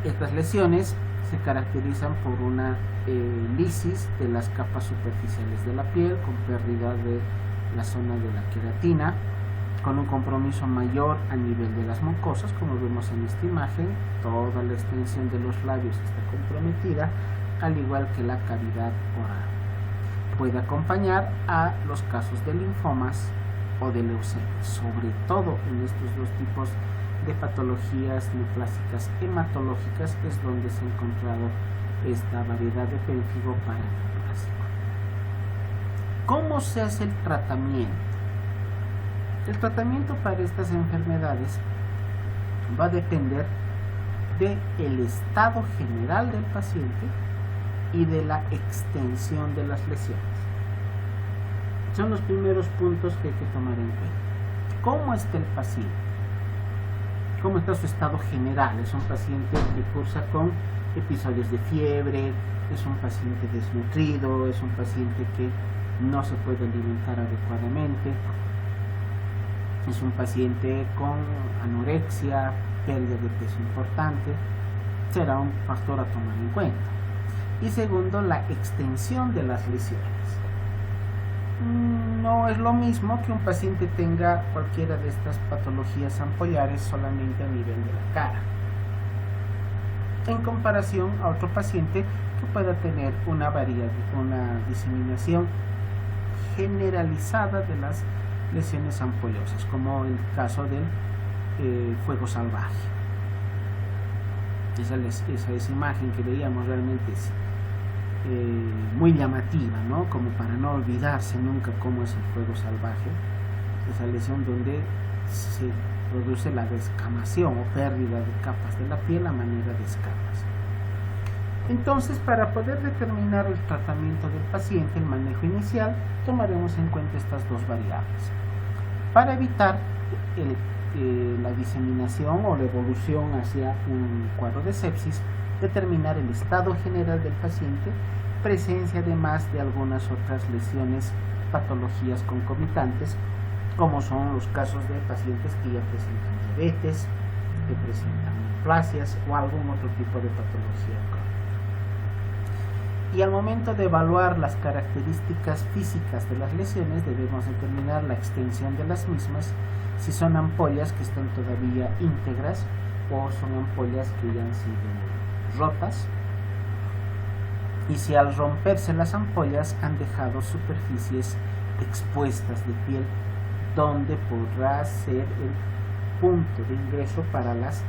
S1: Estas lesiones se caracterizan por una lisis de las capas superficiales de la piel, con pérdida de la zona de la queratina, con un compromiso mayor a nivel de las mucosas, como vemos en esta imagen. Toda la extensión de los labios está comprometida, al igual que la cavidad oral. Puede acompañar a los casos de linfomas o de leucemias, sobre todo en estos dos tipos de patologías neoplásicas hematológicas es donde se ha encontrado esta variedad de pénfigo paraneoplásico. ¿Cómo se hace el tratamiento? El tratamiento para estas enfermedades va a depender del estado general del paciente y de la extensión de las lesiones. Son los primeros puntos que hay que tomar en cuenta. ¿Cómo está el paciente? ¿Cómo está su estado general? Es un paciente que cursa con episodios de fiebre, es un paciente desnutrido, es un paciente que no se puede alimentar adecuadamente, es un paciente con anorexia, pérdida de peso importante, será un factor a tomar en cuenta. Y segundo, la extensión de las lesiones. No es lo mismo que un paciente tenga cualquiera de estas patologías ampollares solamente a nivel de la cara, en comparación a otro paciente que pueda tener una diseminación generalizada de las lesiones ampollosas, como el caso del fuego salvaje. Esa imagen que veíamos realmente es muy llamativa, ¿no? Como para no olvidarse nunca cómo es el fuego salvaje, esa lesión donde se produce la descamación o pérdida de capas de la piel a manera de escamas. Entonces, para poder determinar el tratamiento del paciente, el manejo inicial, tomaremos en cuenta estas dos variables. Para evitar la diseminación o la evolución hacia un cuadro de sepsis, determinar el estado general del paciente, presencia además de algunas otras lesiones, patologías concomitantes, como son los casos de pacientes que ya presentan diabetes, que presentan neoplasias o algún otro tipo de patología crónica. Y al momento de evaluar las características físicas de las lesiones, debemos determinar la extensión de las mismas, si son ampollas que están todavía íntegras o son ampollas que ya han sido rotas, y si al romperse las ampollas han dejado superficies expuestas de piel donde podrá ser el punto de ingreso para las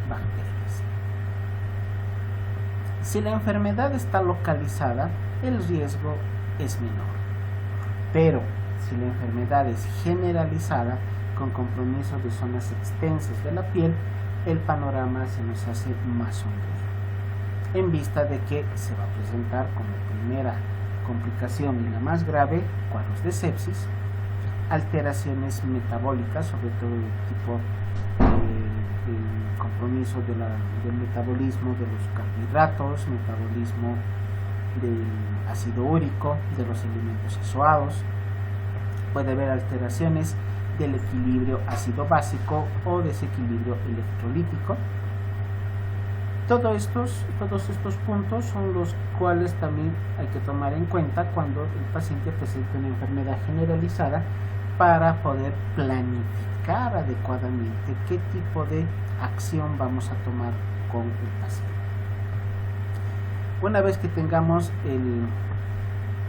S1: bacterias. Si la enfermedad está localizada, el riesgo es menor, pero si la enfermedad es generalizada con compromiso de zonas extensas de la piel, el panorama se nos hace más sombrío, en vista de que se va a presentar como primera complicación y la más grave cuadros de sepsis, alteraciones metabólicas, sobre todo el tipo de compromiso del metabolismo de los carbohidratos, metabolismo del ácido úrico, de los alimentos azoados. Puede haber alteraciones del equilibrio ácido básico o desequilibrio electrolítico. Todos estos puntos son los cuales también hay que tomar en cuenta cuando el paciente presenta una enfermedad generalizada, para poder planificar adecuadamente qué tipo de acción vamos a tomar con el paciente. Una vez que tengamos el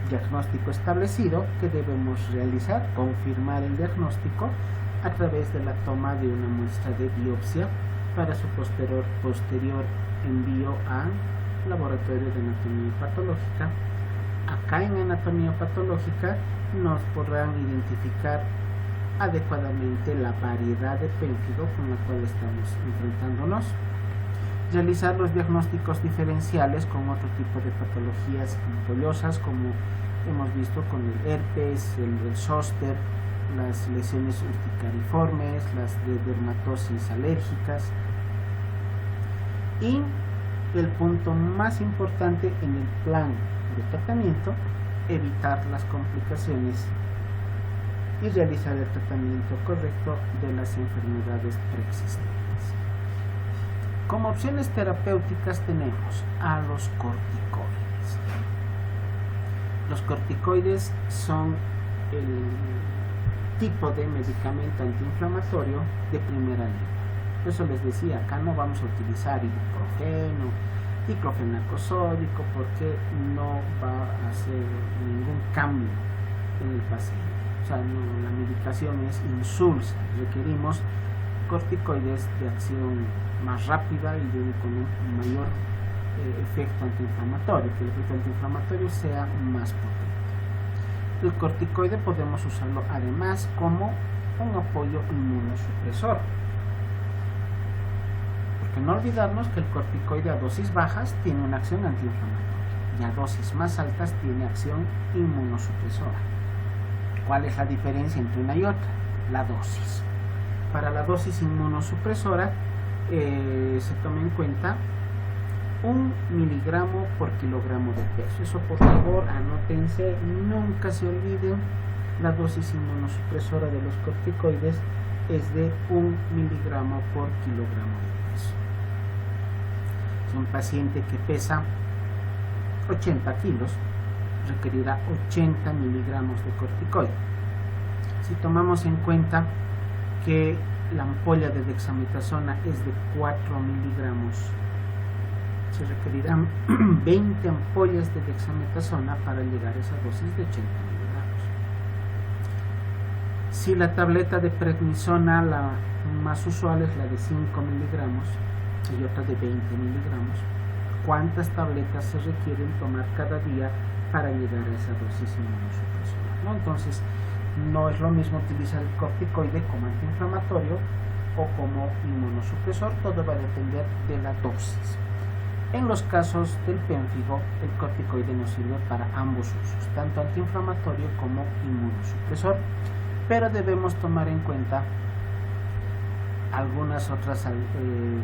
S1: diagnóstico establecido, ¿qué debemos realizar? Confirmar el diagnóstico a través de la toma de una muestra de biopsia para su posterior envío a laboratorio de anatomía patológica. Acá en anatomía patológica nos podrán identificar adecuadamente la variedad de pénfigo con la cual estamos enfrentándonos, realizar los diagnósticos diferenciales con otro tipo de patologías ampollosas, como hemos visto con el herpes, el zóster, las lesiones urticariformes, las de dermatosis alérgicas, y el punto más importante en el plan de tratamiento, evitar las complicaciones y realizar el tratamiento correcto de las enfermedades preexistentes. Como opciones terapéuticas tenemos a los corticoides. Los corticoides son el tipo de medicamento antiinflamatorio de primera línea. Por eso les decía, acá no vamos a utilizar ibuprofeno, diclofenaco sódico, porque no va a hacer ningún cambio en el paciente. O sea, la medicación es insulsa. Requerimos corticoides de acción más rápida y con un mayor efecto antiinflamatorio, que el efecto antiinflamatorio sea más potente. El corticoide podemos usarlo además como un apoyo inmunosupresor. No olvidarnos que el corticoide a dosis bajas tiene una acción antiinflamatoria y a dosis más altas tiene acción inmunosupresora. ¿Cuál es la diferencia entre una y otra? La dosis. Para la dosis inmunosupresora se toma en cuenta 1 miligramo por kilogramo de peso. Eso, por favor, anótense, nunca se olviden. La dosis inmunosupresora de los corticoides es de 1 miligramo por kilogramo de peso. Si un paciente que pesa 80 kilos requerirá 80 miligramos de corticoide. Si tomamos en cuenta que la ampolla de dexametasona es de 4 miligramos, se requerirán 20 ampollas de dexametasona para llegar a esa dosis de 80 miligramos. Si la tableta de prednisona, la más usual es la de 5 miligramos y otra de 20 miligramos, ¿cuántas tabletas se requieren tomar cada día para llegar a esa dosis inmunosupresora, ¿no? Entonces, no es lo mismo utilizar el corticoide como antiinflamatorio o como inmunosupresor, todo va a depender de la dosis. En los casos del pénfigo, el corticoide nos sirve para ambos usos, tanto antiinflamatorio como inmunosupresor, pero debemos tomar en cuenta algunas otras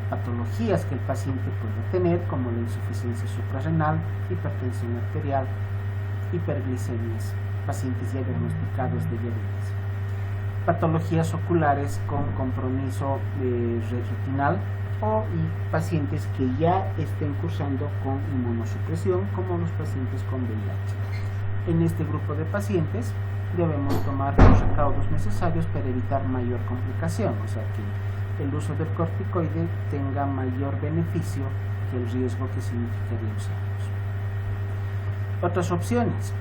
S1: patologías que el paciente puede tener, como la insuficiencia suprarrenal, hipertensión arterial, hiperglicemias, pacientes ya diagnosticados de diabetes, patologías oculares con compromiso retinal y pacientes que ya estén cursando con inmunosupresión, como los pacientes con VIH. En este grupo de pacientes debemos tomar los recaudos necesarios para evitar mayor complicación, o sea que el uso del corticoide tenga mayor beneficio que el riesgo que significaría usarlos. Otras opciones,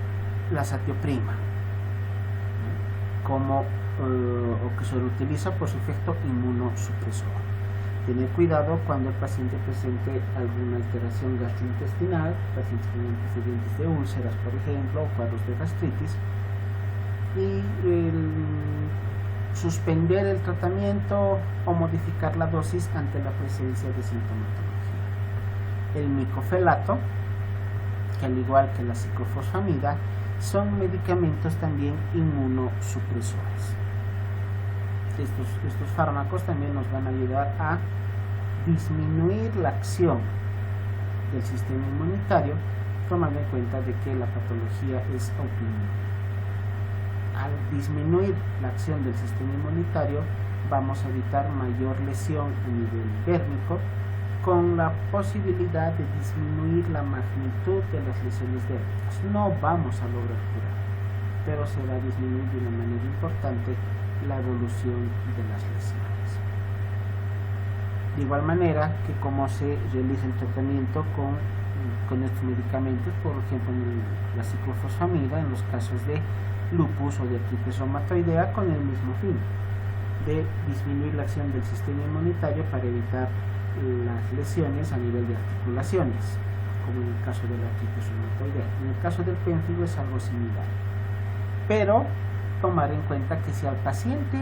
S1: la satioprima, o que se utiliza por su efecto inmunosupresor. Tener cuidado cuando el paciente presente alguna alteración gastrointestinal, pacientes con antecedentes de úlceras, por ejemplo, o cuadros de gastritis, y suspender el tratamiento o modificar la dosis ante la presencia de sintomatología. El micofelato, que al igual que la ciclofosfamida, son medicamentos también inmunosupresores. Estos fármacos también nos van a ayudar a disminuir la acción del sistema inmunitario, tomando en cuenta de que la patología es autoinmune. Al disminuir la acción del sistema inmunitario, vamos a evitar mayor lesión a nivel dérmico, con la posibilidad de disminuir la magnitud de las lesiones dérmicas. No vamos a lograr curar, pero se va a disminuir de una manera importante la evolución de las lesiones. De igual manera que como se realiza el tratamiento con estos medicamentos, por ejemplo la ciclofosfamida en los casos de lupus o de artritis reumatoidea, con el mismo fin de disminuir la acción del sistema inmunitario para evitar las lesiones a nivel de articulaciones, como en el caso de la artritis reumatoidea. En el caso del pénfigo es algo similar, pero tomar en cuenta que si al paciente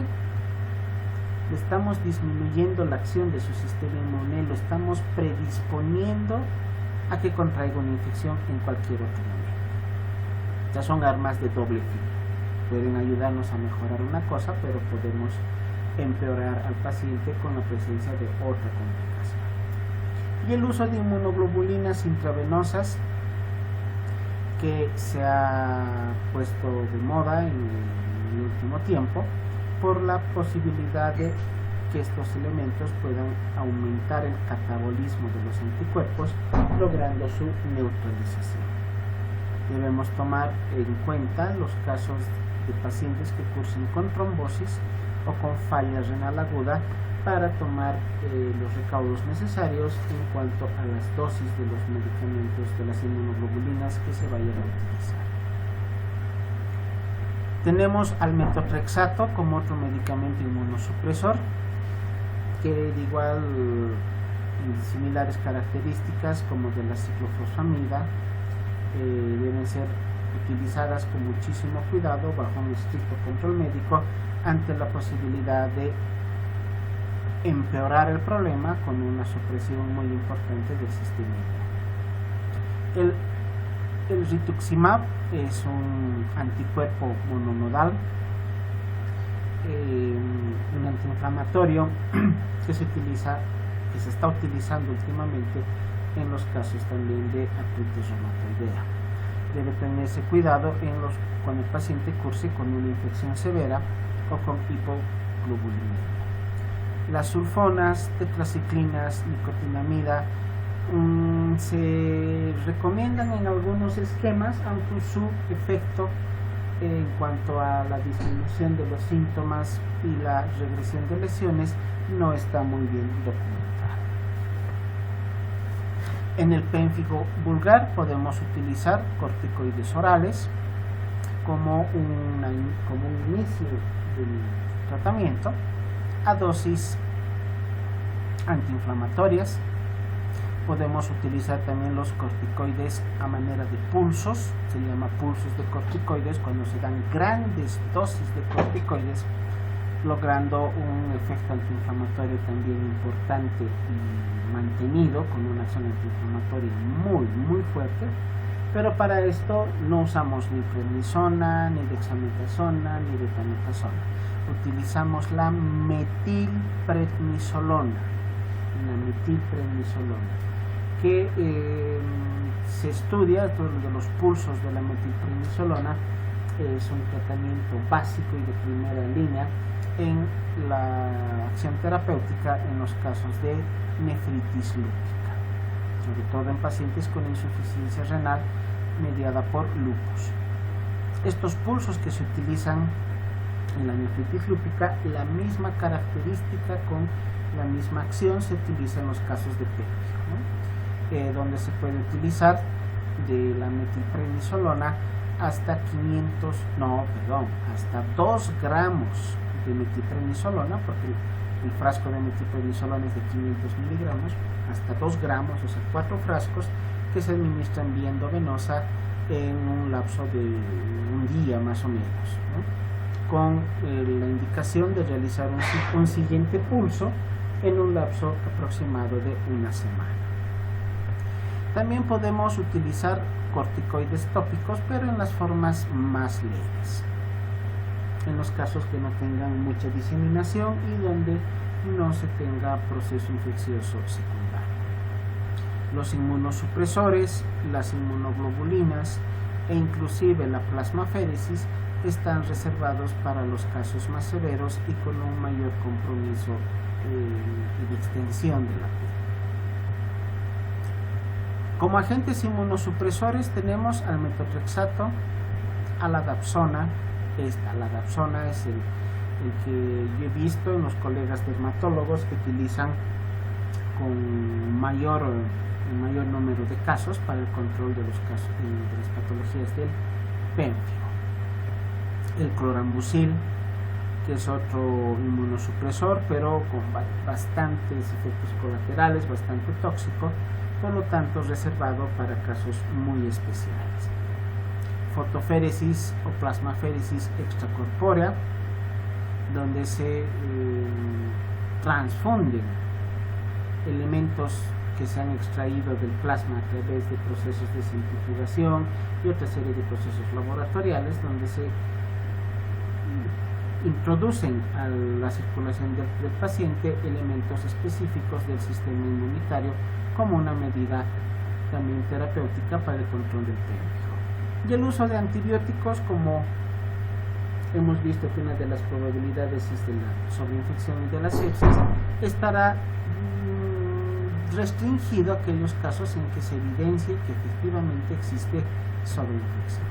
S1: le estamos disminuyendo la acción de su sistema inmune, lo estamos predisponiendo a que contraiga una infección en cualquier otro momento. Ya son armas de doble filo. Pueden ayudarnos a mejorar una cosa, pero podemos empeorar al paciente con la presencia de otra complicación. Y el uso de inmunoglobulinas intravenosas, que se ha puesto de moda en el último tiempo, por la posibilidad de que estos elementos puedan aumentar el catabolismo de los anticuerpos, logrando su neutralización. Debemos tomar en cuenta los casos de pacientes que cursen con trombosis o con falla renal aguda para tomar los recaudos necesarios en cuanto a las dosis de los medicamentos de las inmunoglobulinas que se vayan a utilizar. Tenemos al metotrexato como otro medicamento inmunosupresor, que de igual similares características como de la ciclofosfamida, deben ser utilizadas con muchísimo cuidado bajo un estricto control médico ante la posibilidad de empeorar el problema con una supresión muy importante del sistema inmune. El rituximab es un anticuerpo mononodal, un antiinflamatorio que se está utilizando últimamente en los casos también de artritis reumatoidea. Debe tenerse cuidado cuando el paciente curse con una infección severa o con inmunoglobulinemia. Las sulfonas, tetraciclinas, nicotinamida se recomiendan en algunos esquemas, aunque su efecto en cuanto a la disminución de los síntomas y la regresión de lesiones no está muy bien documentada. En el pénfigo vulgar podemos utilizar corticoides orales como un inicio del tratamiento a dosis antiinflamatorias. Podemos utilizar también los corticoides a manera de pulsos, se llama pulsos de corticoides cuando se dan grandes dosis de corticoides, logrando un efecto antiinflamatorio también importante y mantenido con una acción antiinflamatoria muy fuerte. Pero para esto no usamos ni prednisona, ni dexametasona, ni betametasona. Utilizamos la metilprednisolona, que se estudia, todos los pulsos de la metilprednisolona es un tratamiento básico y de primera línea en la acción terapéutica en los casos de nefritis lúpica, sobre todo en pacientes con insuficiencia renal mediada por lupus. Estos pulsos que se utilizan en la nefritis lúpica, la misma característica con la misma acción se utiliza en los casos de pénfigo, ¿no? Donde se puede utilizar de la metilprednisolona hasta 2 gramos de metilprednisolona, porque el frasco de metilprednisolona es de 500 miligramos, hasta 2 gramos, o sea 4 frascos que se administran vía endovenosa en un lapso de un día más o menos, ¿no? Con la indicación de realizar un siguiente pulso en un lapso aproximado de una semana. También podemos utilizar corticoides tópicos, pero en las formas más leves, en los casos que no tengan mucha diseminación y donde no se tenga proceso infeccioso secundario. Los inmunosupresores, las inmunoglobulinas e inclusive la plasmaféresis están reservados para los casos más severos y con un mayor compromiso y de extensión de la piel. Como agentes inmunosupresores tenemos al metotrexato, a la dapsona. La dapsona es el que yo he visto en los colegas dermatólogos que utilizan con mayor número de casos para el control de los casos de las patologías del pénfigo. El clorambucil, que es otro inmunosupresor, pero con bastantes efectos colaterales, bastante tóxico, por lo tanto reservado para casos muy especiales. Fotoféresis o plasmaféresis extracorpórea, donde se transfunden elementos que se han extraído del plasma a través de procesos de centrifugación y otra serie de procesos laboratoriales, donde se introducen a la circulación del paciente elementos específicos del sistema inmunitario como una medida también terapéutica para el control del pénfigo. Y el uso de antibióticos, como hemos visto que una de las probabilidades es de la sobreinfección y de la sepsis, estará restringido a aquellos casos en que se evidencie que efectivamente existe sobreinfección.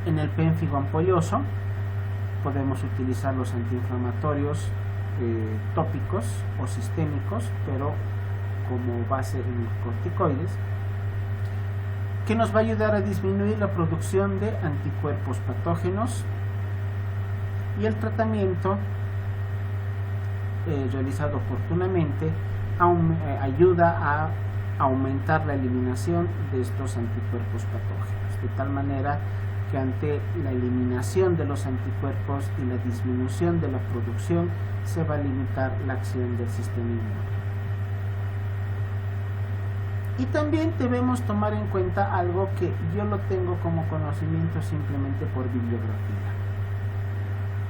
S1: En el pénfigo ampolloso podemos utilizar los antiinflamatorios tópicos o sistémicos, pero como base en los corticoides, que nos va a ayudar a disminuir la producción de anticuerpos patógenos, y el tratamiento realizado oportunamente ayuda a aumentar la eliminación de estos anticuerpos patógenos, de tal manera que ante la eliminación de los anticuerpos y la disminución de la producción se va a limitar la acción del sistema inmune. Y también debemos tomar en cuenta algo que yo lo tengo como conocimiento simplemente por bibliografía.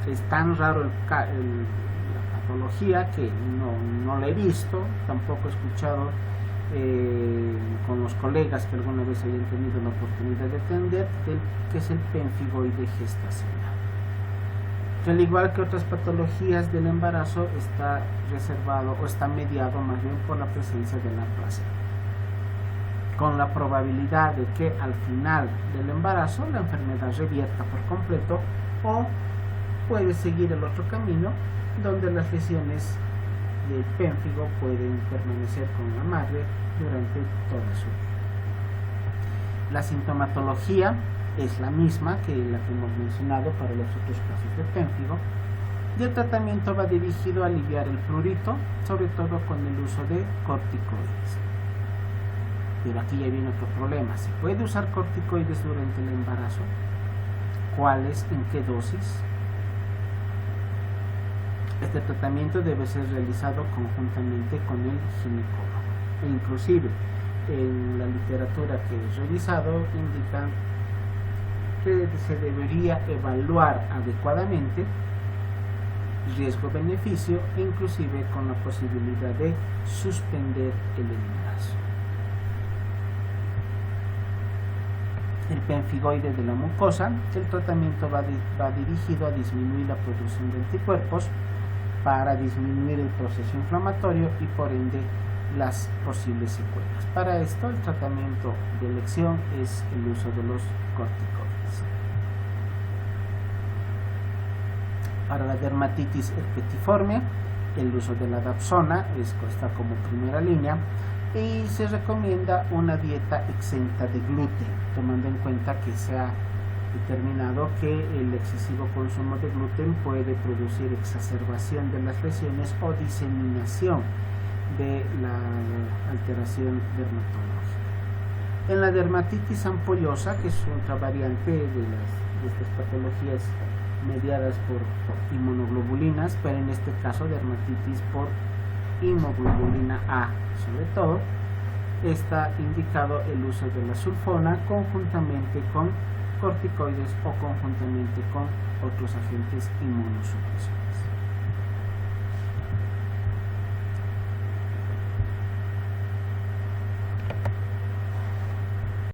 S1: Es tan raro la patología que no la he visto, tampoco he escuchado con los colegas que alguna vez hayan tenido la oportunidad de atender, que es el pénfigoide gestacional. que al igual que otras patologías del embarazo está reservado o está mediado más bien por la presencia de la placenta, con la probabilidad de que al final del embarazo la enfermedad revierta por completo o puede seguir el otro camino donde las lesiones del pénfigo pueden permanecer con la madre durante toda su vida. La sintomatología es la misma que la que hemos mencionado para los otros casos de pénfigo y el tratamiento va dirigido a aliviar el prurito, sobre todo con el uso de corticoides. Pero aquí ya viene otro problema. ¿Se puede usar corticoides durante el embarazo? ¿Cuáles? ¿En qué dosis? Este tratamiento debe ser realizado conjuntamente con el ginecólogo. E inclusive en la literatura que he revisado indican que se debería evaluar adecuadamente riesgo-beneficio, inclusive con la posibilidad de suspender el embarazo. El pemfigoide de la mucosa, el tratamiento va dirigido a disminuir la producción de anticuerpos para disminuir el proceso inflamatorio y por ende las posibles secuelas. Para esto el tratamiento de elección es el uso de los corticoides. Para la dermatitis herpetiforme, el uso de la dapsona está como primera línea y se recomienda una dieta exenta de gluten, tomando en cuenta que se ha determinado que el excesivo consumo de gluten puede producir exacerbación de las lesiones o diseminación de la alteración dermatológica. En la dermatitis ampollosa, que es otra variante de estas patologías mediadas por inmunoglobulinas, pero en este caso dermatitis por inmunoglobulina A sobre todo, está indicado el uso de la sulfona conjuntamente con corticoides o conjuntamente con otros agentes inmunosupresores.